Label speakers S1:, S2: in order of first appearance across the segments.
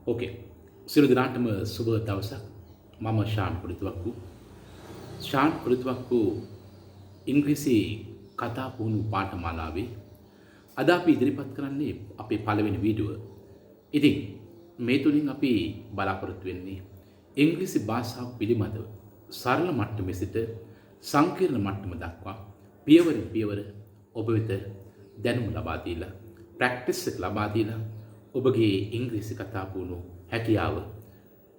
S1: ඕකේ. සියලු දෙනාටම සුබ දවසක්. මම ශාන් පුරිතුවක්කු. ශාන් පුරිතුවක්කු ඉංග්‍රීසි කතා පුහුණු පාඨමාලාවේ අද අපි ඉදිරිපත් කරන්නේ අපේ පළවෙනි වීඩියෝ. ඉතින් මේ තුලින් අපි බලාපොරොත්තු වෙන්නේ ඉංග්‍රීසි භාෂාව පිළිබඳව සරල මට්ටමේ සිට සංකීර්ණ මට්ටම දක්වා පියවරින් පියවර ඔබ වෙත දැනුම ලබා දීලා ප්‍රැක්ටිස් එක ලබා දීලා ඔබගේ ඉංග්‍රීසි කතා පුහුණු හැකියාව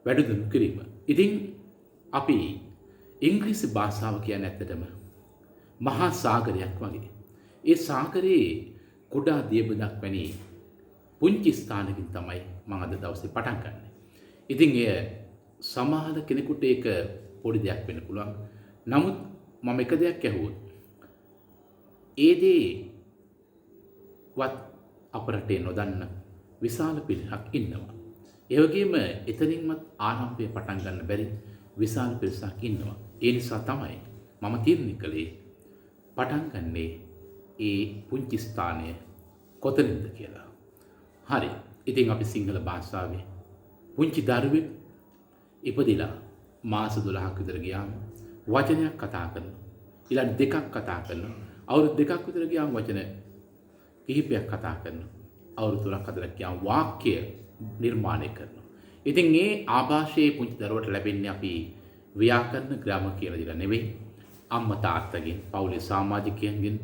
S1: වැඩිදියුණු කිරීම. ඉතින් අපි ඉංග්‍රීසි භාෂාව කියන්නේ ඇත්තටම මහා සාගරයක් වගේ. ඒ සාගරයේ කුඩා දියබදක් වැනි පුංචි ස්ථානකින් තමයි මම අද දවසේ පටන් ගන්නෙ. ඉතින් එය සමහර කෙනෙකුට ඒක පොඩි දෙයක් වෙන්න පුළුවන්. නමුත් මම එක දෙයක් ඇහුවොත් ඒ දේ වත් අපරටේ නොදන්න විශාල පිරිසක් ඉන්නවා. ඒ වගේම එතනින්මත් ආරම්භය පටන් ගන්න බැරි විශාල පිරිසක් ඉන්නවා. ඒ නිසා තමයි මම තීරණය කළේ පටන් ගන්නේ ඒ පුංචි ස්ථානය කොතනින්ද කියලා. හරි. ඉතින් අපි සිංහල භාෂාවේ පුංචි දරුවෙක් ඉපදිලා මාස 12ක් විතර ගියාම වචනයක් කතා කරනවා. ඊළඟ දෙකක් කතා කරනවා. අවුරුදු දෙකක් විතර ගියාම වචන කිහිපයක් කතා කරනවා. අවුරුදු 3ක් 4ක් ගියාම වාක්‍ය නිර්මාණය කරනවා. ඉතින් මේ ආభాෂයේ පුංචි දරුවට ලැබෙන්නේ අපි ව්‍යාකරණ ග්‍රාමර් කියලා දෙලා නෙවෙයි. අම්මා තාත්තගෙන් පවුලේ සමාජිකයන්ගෙන්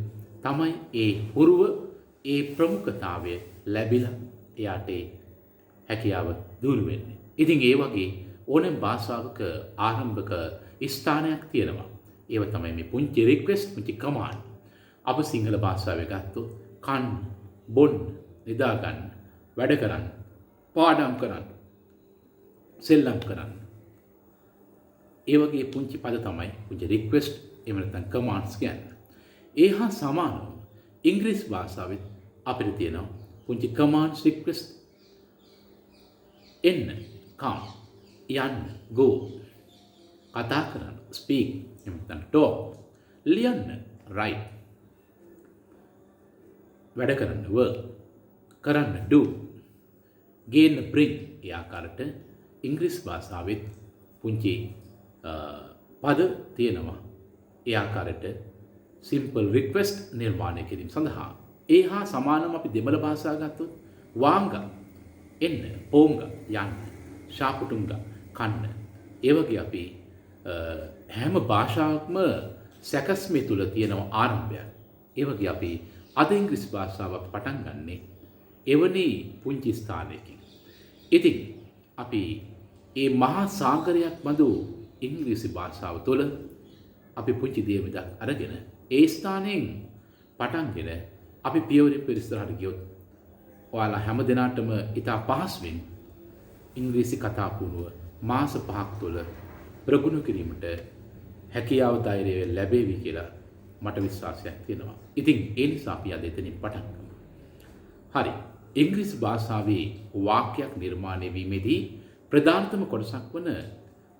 S1: තමයි ඒ පුරුව ඒ ප්‍රමුඛතාවය ලැබිලා එයාට හැකියාව දුරු වෙන්නේ. ඉතින් ඒ වගේ ඕනෑම භාෂාවක ආරම්භක ස්ථානයක් තියෙනවා. ඒව තමයි මේ පුංචි රික්වෙස්ට් පුංචි කමාන්ඩ්. අප සිංහල භාෂාවේ ගත්තොත් කන්න, බොන්න, නිදා ගන්න, වැඩ කරන්න, පාඩම් කරන්න, සෙල්ලම් කරන්න. ඒ වගේ පුංචි පද තමයි පුංචි රික්වෙස්ට් එහෙම නැත්නම් කමාන්ඩ්ස් කියන්නේ. ඒ හා සමානව ඉංග්‍රීසි භාෂාවෙත් අපිට තියෙනවා පුංචි කමාන්ඩ්ස් රික්වෙස්ට්. එන්න, come, යන්න, go, කතා කරන්න, speak, එහෙම නැත්නම් talk, ලියන්න, write, වැඩ කරන්න, work, කරන්න, do, ගේන්න, bring. ඒ ආකාරයට ඉංග්‍රීසි භාෂාවෙත් පුංචි පද තියෙනවා. ඒ ආකාරයට සිම්පල් රික්වෙස්ට් නිර්මාණය කිරීම සඳහා. ඒ හා සමානව අපි දෙමළ භාෂාව ගත්තොත් වාංග, එන්න, පෝංග, යන්න, ශාපුටුංග, කන්න. ඒ වගේ අපි හැම භාෂාවක්ම සැකස්මේ තුල තියෙන ආරම්භයක්. ඒ වගේ අපි අද ඉංග්‍රීසි භාෂාව පටන් ගන්නේ එවැනි පුංචි ස්ථානයකින්. ඉතින් අපි මේ මහා සාගරයක් බඳු ඉංග්‍රීසි භාෂාව තුළ අපි පුංචි දේවදක් අරගෙන ඒ ස්ථානයෙන් පටන්ගෙන අපි පියවරින් පෙරස්තරහට ගියොත් ඔයාලා හැම දිනාටම ඉතා පහසුවෙන් ඉංග්‍රීසි කතා පුහුණුව මාස 5ක් තුළ ප්‍රගුණ කිරීමට හැකියාව ධෛර්යය ලැබෙවි කියලා මට විශ්වාසයක් තියෙනවා. ඉතින් ඒ නිසා අපි අද එතනින් පටන් ගමු. හරි. ඉංග්‍රීසි භාෂාවේ වාක්‍යයක් නිර්මාණය වීමේදී ප්‍රධානතම කොටසක් වන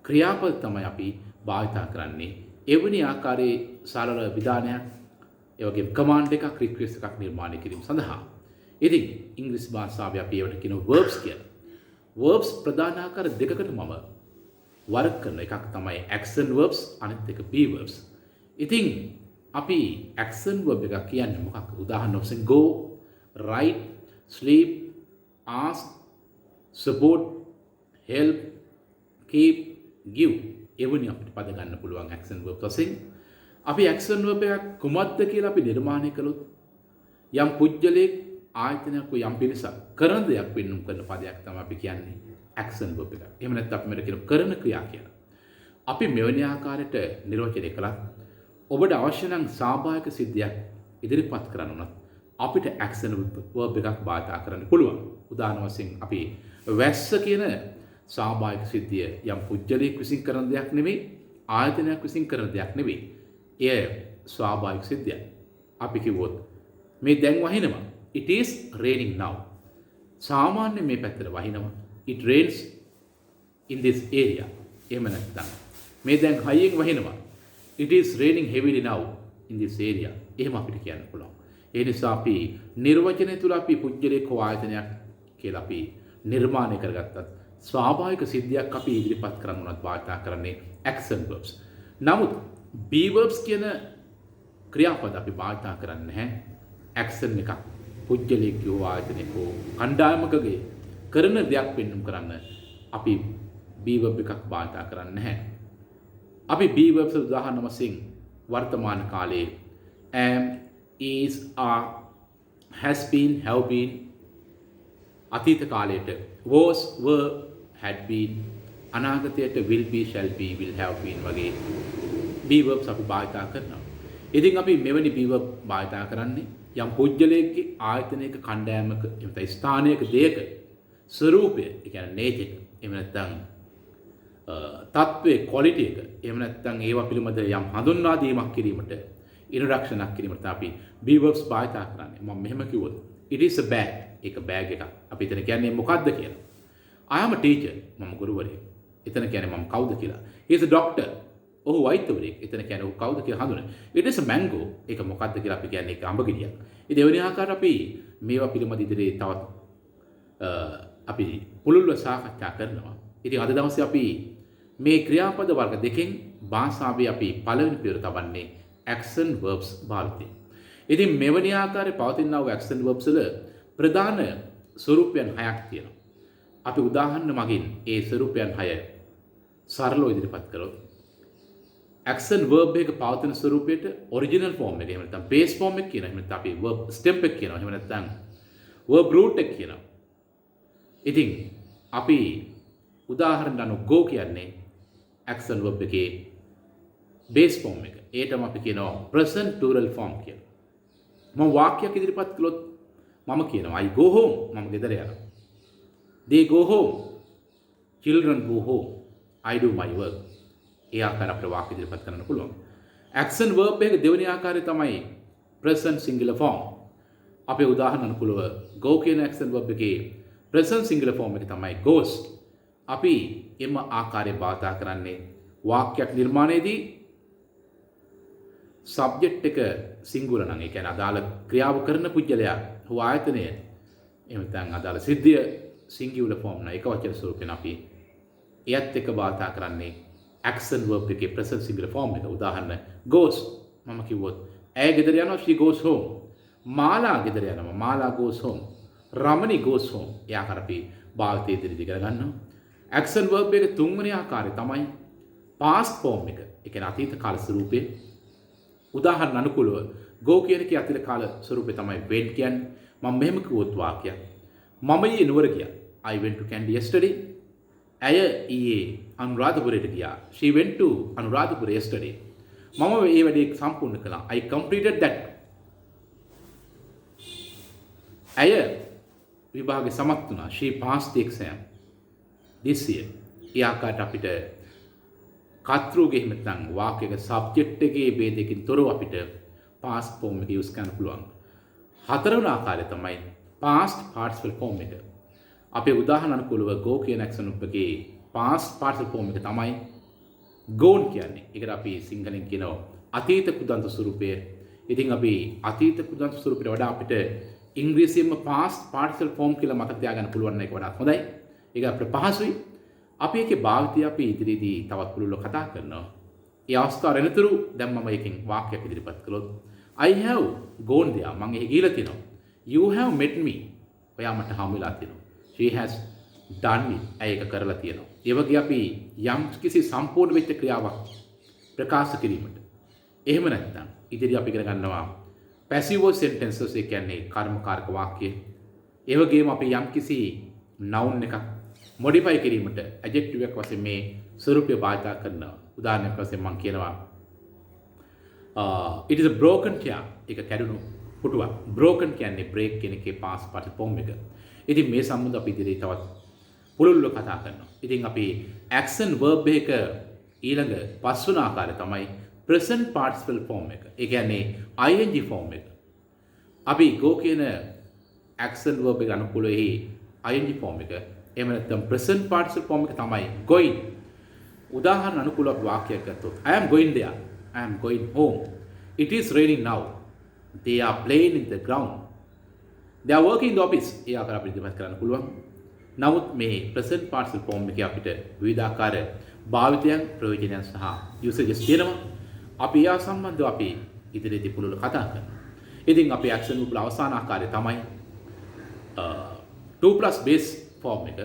S1: ක්‍රියාපද තමයි අපි භාවිතා කරන්නේ. එවැනි ආකාරයේ සරල විධානයක්, ඒ වගේම කමාන්ඩ් එකක්, රික්වෙස්ට් එකක් නිර්මාණය කිරීම සඳහා. ඉතින් ඉංග්‍රීසි භාෂාවේ අපි ඒවට කියනවා verbs කියලා. verbs ප්‍රධාන ආකාර දෙකකට මම වර්ග කරන එකක් තමයි action verbs, අනිත් එක be verbs. ඉතින් අපි action verb එක කියන්නේ මොකක්ද? උදාහරණ වශයෙන් go, write, sleep, ask, support, help, keep, give. එවැනි අපිට පද ගන්න පුළුවන් action verb වශයෙන්. අපි action verb එකක් කුමක්ද කියලා අපි නිර්මාණය කළොත් යම් පුජ්‍යලයක්, ආයතනයක්, යම් පිරිසක් කරන දෙයක් වෙන්නුම් කරන පදයක් තමයි අපි කියන්නේ action verb එක. එහෙම නැත්නම් අපි මෙතන කියන කරන ක්‍රියා කියලා. අපි මෙවැනි ආකාරයට නිර්වචනය කළා. ඔබට අවශ්‍ය නම් සාභාවික සිද්ධියක් ඉදිරිපත් කරන්න උනත් අපිට action verb එකක් භාවිත කරන්න පුළුවන්. උදාහරණ වශයෙන් අපි වැස්ස කියන සාභාවික සිද්ධිය යම් පුජ්‍යලයක් විසින් කරන දෙයක් නෙවෙයි, ආයතනයක් විසින් කරන දෙයක් නෙවෙයි. එය ස්වාභාවික සිද්ධියක්. අපි කිව්වොත් මේ දැන් වහිනවා. It is raining now. සාමාන්‍ය මේ පැත්තට වහිනවා. It rains in this area. එහෙම නැත්නම් මේ දැන් හයියෙන් වහිනවා. It is raining heavily now in this area. එහෙම අපිට කියන්න පුළුවන්. ඒ නිසා අපි නිර්වචනය තුල අපි පුජ්‍යලයක් හෝ ආයතනයක් කියලා අපි නිර්මාණය කරගත්තත් ස්වාභාවික සිද්ධියක් අපි ඉදිරිපත් කරන්න උනත් භාවිතා කරන්නේ action verbs. නමුත් be verbs කියන ක්‍රියාපද අපි භාවිතා කරන්නේ නැහැ. action එකක් පුජ්‍යලෙක් හෝ ආයතනයක හෝ කණ්ඩායමකගේ කරන දෙයක් පෙන්වන්න කරන්න අපි be verb එකක් භාවිතා කරන්නේ නැහැ. අපි be verbs උදාහරණ වශයෙන් වර්තමාන කාලයේ am, is, are, has been, have been, අතීත කාලයට was, were, had been, අනාගතයට will be, shall be, will have been වගේ be verbs අපි භාවිතා කරනවා. ඉතින් අපි මෙවැනි be verb භාවිතා කරන්නේ යම් පුජ්‍යලයකගේ ආයතනයක කණ්ඩායමක එමෙතන ස්ථානයක දෙයක ස්වરૂපය, ඒ කියන්නේ nature එක, එහෙම නැත්නම් තත්ත්වයේ quality එක, එහෙම නැත්නම් ඒවා පිළිබඳ යම් හඳුන්වා දීමක් කිරීමට introduction එකක් කිරීමට අපි be verbs භාවිතා කරන්නේ. මම මෙහෙම කිව්වොත් it is a bag, ඒක bag එකක්. අපි එතන කියන්නේ මොකක්ද කියලා. I am a teacher, මම ගුරුවරයෙක්. එතන කියන්නේ මම කවුද කියලා. He is a doctor, ඔහු වෛද්‍යවරයෙක්. එතන කියන්නේ ඔහු කවුද කියලා හඳුනන. it is a mango, ඒක මොකක්ද කියලා අපි කියන්නේ ඒක අඹ ගෙඩියක්. ඉතින් එවැනි ආකාරයට අපි මේවා පිළිබඳ ඉදිරියේ තවත් අපි පුළුල්ව සාකච්ඡා කරනවා. ඉතින් අද දවසේ අපි මේ ක්‍රියාපද වර්ග දෙකෙන් භාෂාවේ අපි පළවෙනි පියවර තබන්නේ action verbs භාවිතය. ඉතින් මෙවැනි ආකාරයේ පවතිනා වූ action verbs වල ප්‍රධාන ස්වරූපයන් 6ක් තියෙනවා. අපි උදාහරණ මගින් ඒ ස්වරූපයන් 6 සරලව ඉදිරිපත් කළොත් action verb එක පවතින ස්වරූපයට original form එක, එහෙම නැත්නම් base form එක කියනවා. එහෙම නැත්නම් අපි verb stem එක කියනවා. එහෙම නැත්නම් verb root එක කියනවා. ඉතින් අපි උදාහරණ ගන්න go කියන්නේ action verb එකේ base form එක. ඒටම අපි කියනවා present plural form කියලා. මම වාක්‍යයක් ඉදිරිපත් කළොත් මම කියනවා I go home, මම ගෙදර යනවා. They go home, children go home, I do my work. ඒ ආකාර අපිට වාක්‍ය ඉදිරිපත් කරන්න පුළුවන්. action verb එක දෙවෙනි ආකාරය තමයි present singular form. අපේ උදාහරණ අනුකූලව go කියන action verb එකේ present singular form එක තමයි goes. අපි එම ආකාරයෙන් භාවිතා කරන්නේ වාක්‍යයක් නිර්මාණයේදී subject එක singular නම්, ඒ කියන්නේ අදාළ ක්‍රියාව කරන පුජ්‍යලයා හෝ ආයතනය, එහෙම නැත්නම් අදාළ සිද්ධිය singular form නම් එක වචන ස්වරූපෙන් අපි එයත් එක්ක භාවිතා කරන්නේ action verb එකේ present singular form එක. උදාහරණ goes, මම කිව්වොත් ඇය ගෙදර යනවා, she goes home. මාලා ගෙදර යනවා, මාලා goes home. Ramani goes home. ඒ ආකාර අපි භාවිතයේ ඉදිරියට ගන්නවා. action verb එකේ තුන්වෙනි ආකාරය තමයි past form එක. ඒ කියන්නේ අතීත කාල ස්වරූපේ. උදාහරණ අනුකූලව go කියන එකේ අතීත කාල ස්වරූපේ තමයි went කියන්නේ. මම මෙහෙම කිව්වොත් වාක්‍යයක් මම ඊයේ නුවර ගියා. I went to Kandy yesterday. ඇය ඊයේ අනුරාධපුරයට ගියා. She went to Anuradhapura yesterday. මම මේ වැඩේ සම්පූර්ණ කළා. I completed that. ඇය විභාගේ සමත් වුණා. She passed the exam this year. ඒ ආකාරයට අපිට කර්තෘගේ එහෙම නැත්නම් වාක්‍යයක subject එකේ ભેදයකින් තොරව අපිට past form එක use කරන්න පුළුවන්. හතරවෙනි ආකාරය තමයි past participle form එක. අපේ උදාහරණ අනුකූලව go කියන action එකේ past participle form එක තමයි gone කියන්නේ. ඒකට අපි සිංහලෙන් කියනවා අතීත කුදන්ත ස්වරූපය. ඉතින් අපි අතීත කුදන්ත ස්වරූපයට වඩා අපිට ඉංග්‍රීසියෙන්ම past participle form කියලා මතක තියාගන්න පුළුවන් එක වඩා හොඳයි. ඒක අපිට පහසුයි. අපි ඒකේ භාවිතය අපි ඉදිරියේදී තවත් පුළුල්ව කතා කරනවා. ඒ අවස්ථාව වෙනතුරු දැන් මම එකකින් වාක්‍යයක් ඉදිරිපත් කළොත් I have gone there, මම එහි ගිහලා තියෙනවා. You have met me, ඔයා මට හමු වෙලා තියෙනවා. She has done it, ඇය ඒක කරලා තියෙනවා. ඒ වගේ අපි යම් කිසි සම්පූර්ණ වෙච්ච ක්‍රියාවක් ප්‍රකාශ කිරීමට, එහෙම නැත්නම් ඉදිරිය අපි ඉගෙන ගන්නවා passive voice sentences, ඒ කියන්නේ කර්මකාරක වාක්‍ය. ඒ වගේම අපි යම් කිසි noun එකක් modify කිරීමට adjective එකක් වශයෙන් මේ ස්වරූපය භාවිත කරනවා. උදාහරණයක් වශයෙන් මම කියනවා it is a broken chair, ඒක කැඩුණු පුටුවක්. broken කියන්නේ break කියන එකේ past participle form එක. ඉතින් මේ සම්බන්ධව අපි ඉදිරියේ තවත් පුළුල්ව කතා කරනවා. ඉතින් අපි action verb එක ඊළඟ පස්වන ආකාරය තමයි present participle form එක. ඒ කියන්නේ ing form එක. අපි go කියන action verb එක අනුකූලව ing form එක, එහෙම නැත්නම් present participle form එක තමයි going. උදාහරණ අනුකූලව වාක්‍යයක් ගත්තොත් I am going there, I am going home, it is raining now, they are playing in the ground, they are working in the office. ඒ ආකාර අපිට ඉදිරිපත් කරන්න පුළුවන්. නමුත් මේ present participle form එකේ අපිට විවිධාකාර භාවිතයන් ප්‍රයෝජනයන් සහ usages තියෙනවා. අපි යා සම්බන්ධව අපි ඉදිරියේදී පුළුල් කතා කරනවා. ඉතින් අපේ action verb වල අවසාන ආකාරය තමයි 2 plus base form එක.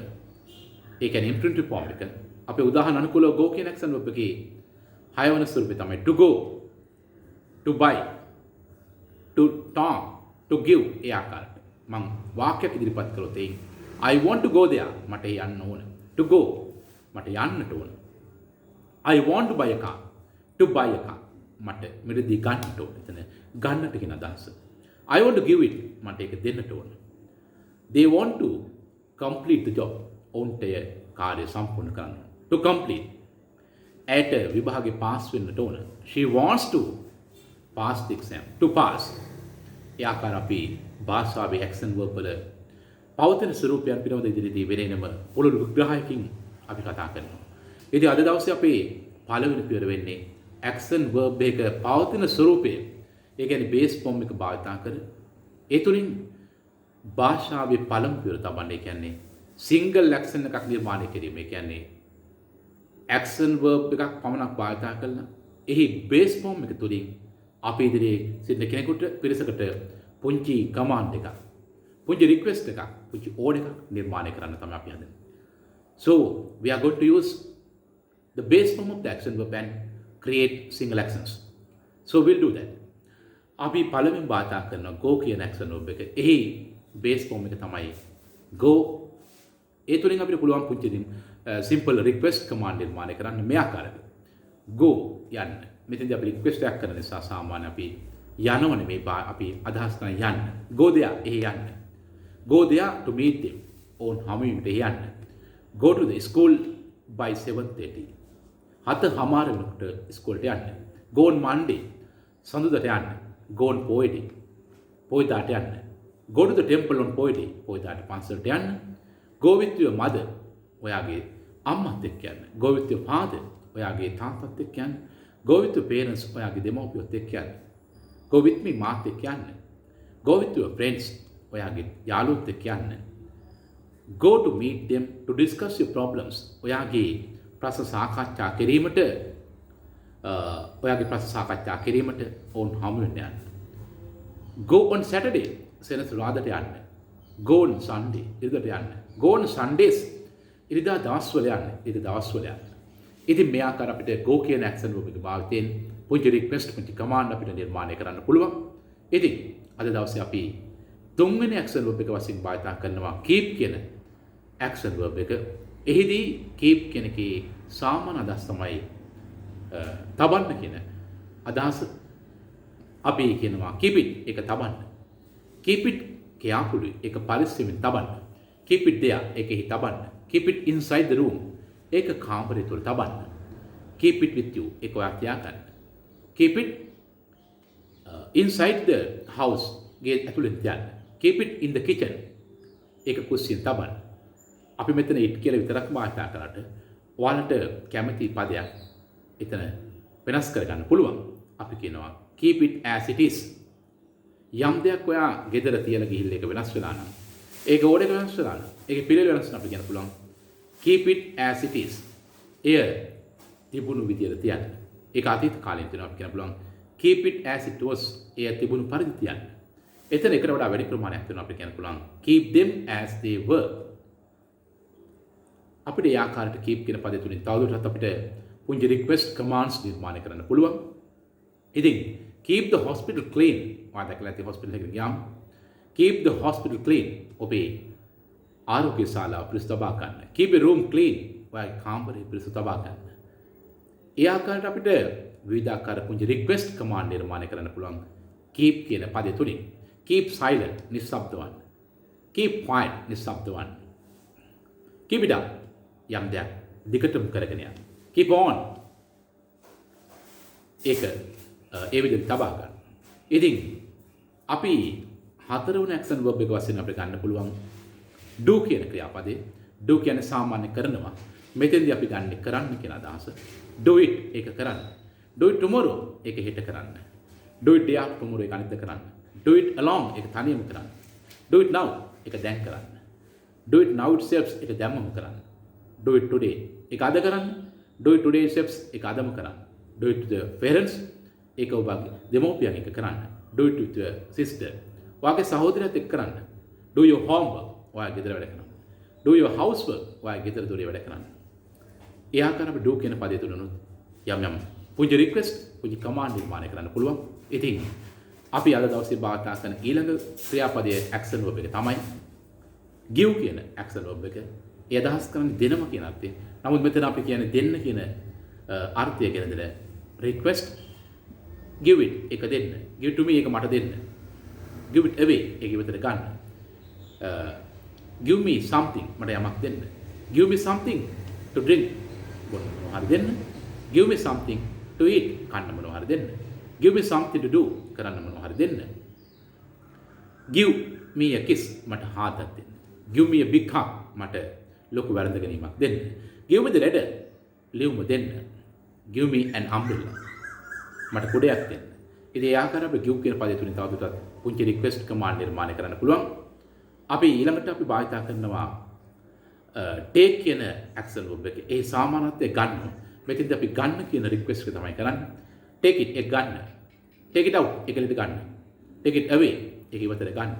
S1: ඒ කියන්නේ infinitive form එක. අපේ උදාහරණ අනුකූලව go කියන action verb එකේ 6 වෙනි ස්වරූපය තමයි to go, to buy, to talk, to give. ඒ ආකාරයට මම වාක්‍යයක් ඉදිරිපත් කළොත් එයින් I want to go there. මට යන්න ඕන. To go. මට යන්නට ඕන. I want to buy a car. To buy a car. මට මෙතනදී ගන්නට ඕන. එතන ගන්නට කියන අදහස. I want to give it. මට ඒක දෙන්නට ඕන. They want to complete the job. ඔවුන්ට කාර්ය සම්පූර්ණ කරන්න. To complete. ඇයට විභාගේ පාස් වෙන්නට ඕන. She wants to pass the exam. To pass. ඒ ආකාර අපි භාෂාවේ action verb වල පවතින ස්වරූපයන් පිළිබඳ ඉදිරියේදී වෙනම පුළුල් විග්‍රහයකින් අපි කතා කරනවා. ඉතින් අද දවසේ අපේ පළවෙනි පියවර වෙන්නේ action verb එක පවතින ස්වරූපය. ඒ කියන්නේ base form එක භාවිතා කර ඒ තුලින් භාෂාවේ පළමු පියවර තබන්නේ කියන්නේ single action එකක් නිර්මාණය කිරීම. ඒ කියන්නේ action verb එකක් පමණක් භාවිතා කරලා එහි base form එක තුලින් අපි ඉදිරියේ සිටින කෙනෙකුට පිරිසකට පුංචි command එකක්, පුංචි request එකක්, පුංචි order එකක් නිර්මාණය කරන්න තමයි අපි හදන්නේ. So we are going to use the base form of the action verb and create single actions. So we'll do that. අපි පළවෙනි භාවිතා කරන go කියන action verb එක. එහි base form එක තමයි go. ඒ තුලින් අපිට පුළුවන් පුංචි simple request command නිර්මාණය කරන්න මේ ආකාරයට. go යන්න. මෙතෙන්දී අපි request එකක් කරන නිසා සාමාන්‍ය අපි යනවනේ මේ අපි අදහස් කරන යන්න. go there එහි යන්න. go there to meet them. ඔවුන් හමු වීමට එහි යන්න. go to the school by 7:30. 7:00 වෙනකොට ඉස්කෝලේට යන්න. go on Monday. සඳුදාට යන්න. go on Friday. පොයිදාට යන්න. go to the temple on Friday. පොයිදාට පන්සලට යන්න. go with your mother. ඔයාගේ අම්මත් එක්ක යන්න. go with your father. ඔයාගේ තාත්තත් එක්ක යන්න. go with your parents. ඔයාගේ දෙමව්පියොත් එක්ක යන්න. go with me මාත් එක්ක යන්න. go with your friends. ඔයාගේ යාළුවොත් එක්ක යන්න. go to meet them to discuss your problems. ඔයාගේ ප්‍රශ්න සාකච්ඡා කිරීමට ඔවුන් හමු වෙන්න යන්න. go on Saturday. සෙනසුරාදාට යන්න. go on Sunday. ඉරිදාට යන්න. go on Sundays. ඉරිදා දවස්වල යන්න. ඉරිදා දවස්වල යන්න. ඉතින් මේ ආකාර අපිට go කියන action verb එක භාවිතයෙන් පුංචි request පුංචි command අපිට නිර්මාණය කරන්න පුළුවන්. ඉතින් අද දවසේ අපි තුන්වෙනි action verb එක වශයෙන් භාවිත කරනවා keep කියන action verb එක. එහිදී keep කියන එකේ සාමාන්‍ය අදහස තමයි තබන්න කියන අදහස. අපි කියනවා keep it ඒක තබන්න. keep it කියාපුළුයි ඒක පරිස්සමෙන් තබන්න. keep it there ඒකෙහි තබන්න. keep it inside the room ඒක කාමරය තුල තබන්න. keep it with you ඒක ඔයා තියාගන්න. keep it inside the house ගේ ඇතුළෙන් තියන්න. keep it in the kitchen ඒක කුස්සියෙන් තබන්න. අපි මෙතන it කියලා විතරක් වාර්තා කරාට ඔයාලට කැමති පදයක් එතන වෙනස් කරගන්න පුළුවන්. අපි කියනවා keep it as it is. යම් දෙයක් ඔයා ගෙදර තියලා ගිහිල්ලා ඒක වෙනස් වෙලා නම් ඒක ඕඩ එක වෙනස් වෙලා නම් ඒකේ පිළිවෙල වෙනස් නම් අපි කියන්න පුළුවන් keep it as it is. එය තිබුණු විදියට තියන්න. ඒක අතීත කාලයෙන් තියෙනවා අපි කියන්න පුළුවන් keep it as it was. එය තිබුණු පරිදි තියන්න. එතන එකට වඩා වැඩි ප්‍රමාණයක් තියෙනවා අපි කියන්න පුළුවන් keep them as they were. අපිට ඒ ආකාරයට keep කියන පදය තුලින් තවදුරටත් අපිට පුංචි request commands නිර්මාණය කරන්න පුළුවන්. ඉතින් keep the hospital clean. ඔයා දැකලා ඇති hospital එකට ගියාම keep the hospital clean. ඔබේ ආරෝග්‍ය ශාලාව පිරිසිදු තබා ගන්න. keep your room clean. ඔයාගේ කාමරය පිරිසිදු තබා ගන්න. ඒ ආකාරයට අපිට විවිධාකාර පුංචි request command නිර්මාණය කරන්න පුළුවන් keep කියන පදය තුලින්. keep silent නිශ්ශබ්ද වන්න. keep quiet නිශ්ශබ්ද වන්න. keep it up යම් දෙයක් දිගටම කරගෙන යන්න. keep on ඒක ඒ විදිහට තබා ගන්න. ඉතින් අපි හතරවෙනි action verb එක වශයෙන් අපිට ගන්න පුළුවන් do කියන ක්‍රියාපදේ. do කියන්නේ සාමාන්‍ය කරනවා. මෙතෙන්දී අපි ගන්න කරන්න කියන අදහස. do it ඒක කරන්න. do it tomorrow ඒක හෙට කරන්න. do it day after tomorrow ඒක අනිද්දා කරන්න. do it alone ඒක තනියම කරන්න. do it now ඒක දැන් කරන්න. do it now itself එක දැම්මම කරන්න. do it today එක අද කරන්න. do it today itself එක අදම කරන්න. do it to the parents ඒක ඔබගේ දෙමෝපියන් එක කරන්න. do it with your sister ඔයාගේ සහෝදරයත් එක්ක කරන්න. do your homework ඔයා ගෙදර වැඩ කරන්න. do your housework ඔයා ගෙදර දොරේ වැඩ කරන්න. ඒ ආකාරව do කියන පදය තුලනොත් යම් යම් පුංචි රික්වෙස්ට් පුංචි කමාන්ඩ් නිර්මාණය කරන්න පුළුවන්. ඉතින් අපි අද දවසේ භාවිතා කරන ඊළඟ ක්‍රියාපදයේ ඇක්ෂන් verb එක තමයි give කියන ඇක්ෂන් verb එක. ඒ අදහස් කරන්නේ දෙනම කියන අර්ථයෙන්. නමුත් මෙතන අපි කියන්නේ දෙන්න කියන අර්ථය ගැන දෙන request give it එක දෙන්න. give to me එක මට දෙන්න. give it away ඒක විතර ගන්න. give me something මට යමක් දෙන්න. give me something to drink මොනවා හරි දෙන්න. give me something to eat කන්න මොනවා හරි දෙන්න. give me something to do කරන්න මොනවා හරි දෙන්න. give me a kiss මට හාතක් දෙන්න. give me a big hug මට ලොකු වැළඳ ගැනීමක් දෙන්න. give me the letter ලියුම දෙන්න. give me an umbrella මට කුඩයක් දෙන්න. ඉතින් ඒ ආකාරව give කියන පදය තුලින් තවදුරටත් පුංචි රික්වෙස්ට් කමාන්ඩ් නිර්මාණය කරන්න පුළුවන්. අපි ඊළඟට අපි භාවිතා කරනවා take කියන ඇක්ෂන් verb එක. ඒ සාමාන්‍යත්වය ගන්න. මෙතෙන්දී අපි ගන්න කියන රික්වෙස්ට් එක තමයි කරන්නේ. take it එක ගන්න. take it out එක ලිද ගන්න. take it away එක ඉවතට ගන්න.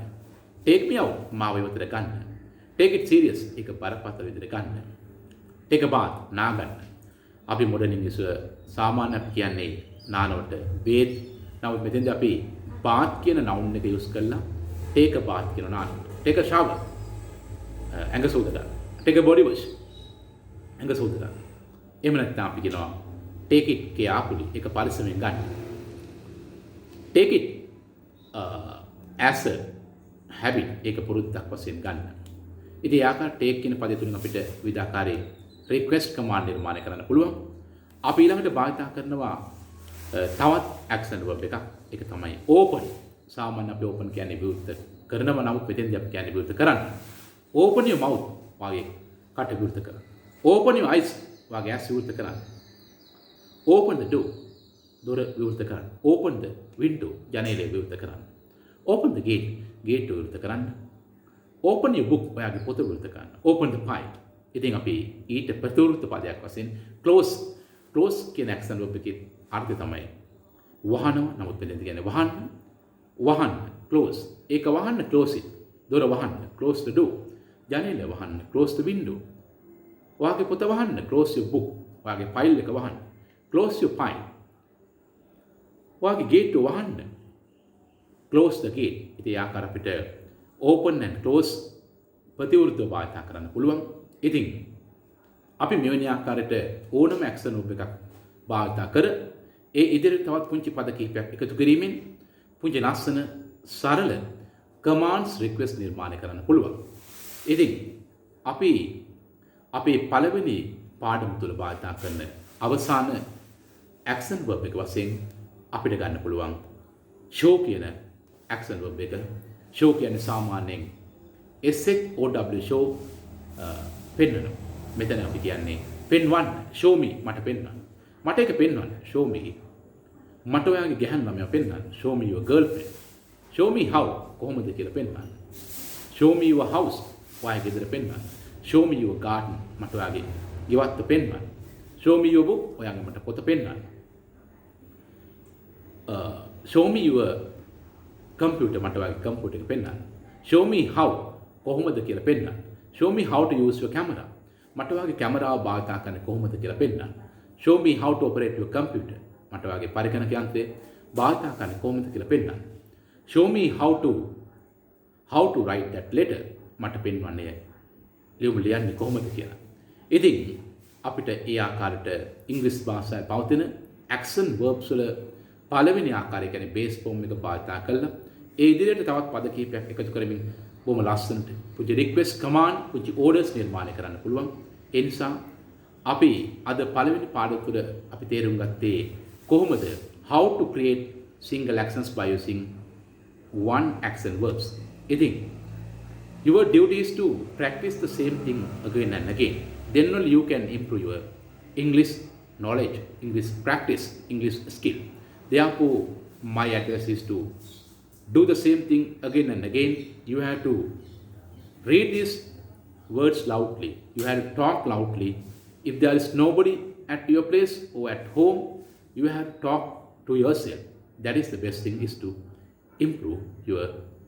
S1: take me out මාව ඉවතට ගන්න. take it serious එක බරපතල විදිහට ගන්න. take a bath නා ගන්න. අපි මොඩර්න් ඉංග්‍රීසි සාමාන්‍ය අපි කියන්නේ නානවට bathe. නමුත් මෙතෙන්දී අපි bath කියන noun එක යූස් කරලා take a bath කියන නාන. take a shower ඇඟ සෝද ගන්න. take a body wash ඇඟ සෝද ගන්න. එහෙම නැත්නම් අපි කියනවා take it කේ ආපුලි එක පරිස්සමෙන් ගන්න. take it as a habit ඒක පුරුද්දක් වශයෙන් ගන්න. ඉතින් ඒ ආකාර take කියන පදය තුලින් අපිට විවිධ ආකාරයේ request command නිර්මාණය කරන්න පුළුවන්. අපි ඊළඟට භාවිතා කරනවා තවත් action verb එකක්. ඒක තමයි open. සාමාන්‍ය අපි open කියන්නේ විවෘත කරනවා. නමුත් මෙතෙන්දී අපි කියන්නේ විවෘත කරන්න. open your mouth වාගේ කට විවෘත කරන්න. open your eyes වාගේ ඇස් විවෘත කරන්න. open the door දොර විවෘත කරන්න. open the window ජනේලය විවෘත කරන්න. open the gate gate විවෘත කරන්න. open your book ඔයාගේ පොත විවෘත කරන්න. open the file. ඉතින් අපි ඊට ප්‍රතිවිරුද්ධ පදයක් වශයෙන් close කියන action verb එකේ අර්ථය තමයි වහනවා. නමුත් මෙතෙන්දී කියන්නේ වහන්න close ඒක වහන්න close it දොර වහන්න close the door ජනේලය වහන්න close the window ඔයාගේ පොත වහන්න close your book ඔයාගේ file එක වහන්න close your file ඔයාගේ gate වහන්න close the gate. ඉතින් ආකාර අපිට open and close ප්‍රතිවිරුද්ධව භාවිතා කරන්න පුළුවන්. ඉතින් අපි මෙවැනි ආකාරයට ඕනම action verb එකක් භාවිතා කර ඒ ඉදිරියට තවත් පුංචි පද කිහිපයක් එකතු කිරීමෙන් පුංචි ලස්සන සරල commands request නිර්මාණය කරන්න පුළුවන්. ඉතින් අපි අපේ පළවෙනි පාඩම තුල භාවිතා කරන අවසාන action verb එක වශයෙන් අපිට ගන්න පුළුවන් show කියන action verb එක. show කියන්නේ සාමාන්‍යයෙන් SHOW show පෙන්වනවා. මෙතන අපි කියන්නේ පෙන්වන්න show me මට පෙන්වන්න. මට ඒක පෙන්වන්න show me. මට ඔයාගේ ගැහණු ළමයා පෙන්වන්න show me your girlfriend. show me how කොහොමද කියලා පෙන්වන්න. show me your house ඔයාගේ ගෙදර පෙන්වන්න. show me your garden මට ඔයාගේ ගෙවත්ත පෙන්වන්න. show me your book ඔයාගේ මට පොත පෙන්වන්න. show me your computer මට ඔයාගේ කම්පියුටර් එක පෙන්වන්න. show me how කොහොමද කියලා පෙන්වන්න. show me how to use your camera මට ඔයාගේ කැමරාව භාවිතා කරන්නේ කොහොමද කියලා පෙන්වන්න. show me how to operate your computer මට ඔයාගේ පරිගණක යන්ත්‍රය භාවිතා කරන්නේ කොහොමද කියලා පෙන්වන්න. show me how to write that letter මට පෙන්වන්නේ ලියුම ලියන්නේ කොහොමද කියලා. ඉතින් අපිට ඒ ආකාරයට ඉංග්‍රීසි භාෂාවේ පවතින action verbs වල පළවෙනි ආකාරය කියන්නේ base form එක භාවිතා කළා. ඒ ඉදිරියට තවත් පද කිහිපයක් එකතු කරමින් බොහොම ලස්සනට පුංචි request command පුංචි orders නිර්මාණය කරන්න පුළුවන්. ඒ නිසා අපි අද පළවෙනි පාඩම තුළ අපි තේරුම් ගත්තේ කොහොමද how to create single actions by using one action verbs. ඉතින් your duty is to practice the same thing again and again. Then only you can improve your English knowledge, English practice, English skill. Therefore, my advice is to do the same thing again and again. You have to read this words loudly. You have to talk loudly. If there is nobody at your place or at home, you have to talk to yourself. That is the best thing is to improve your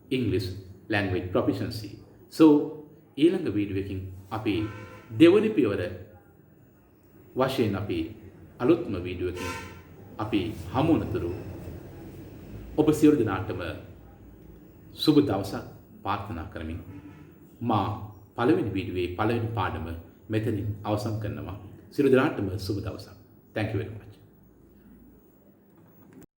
S1: English language proficiency. So ඊළඟ video එකකින් අපි දෙවනි පියවර වශයෙන් අපි අලුත්ම video එකකින් අපි හමු වනතුරු ඔබ සියලු දෙනාටම සුබ දවසක් ප්‍රාර්ථනා කරමින් මා පළවෙනි වීඩියෝවේ පළවෙනි පාඩම මෙතනින් අවසන් කරනවා. සියලු දෙනාටම සුබ දවසක්. Thank you very much.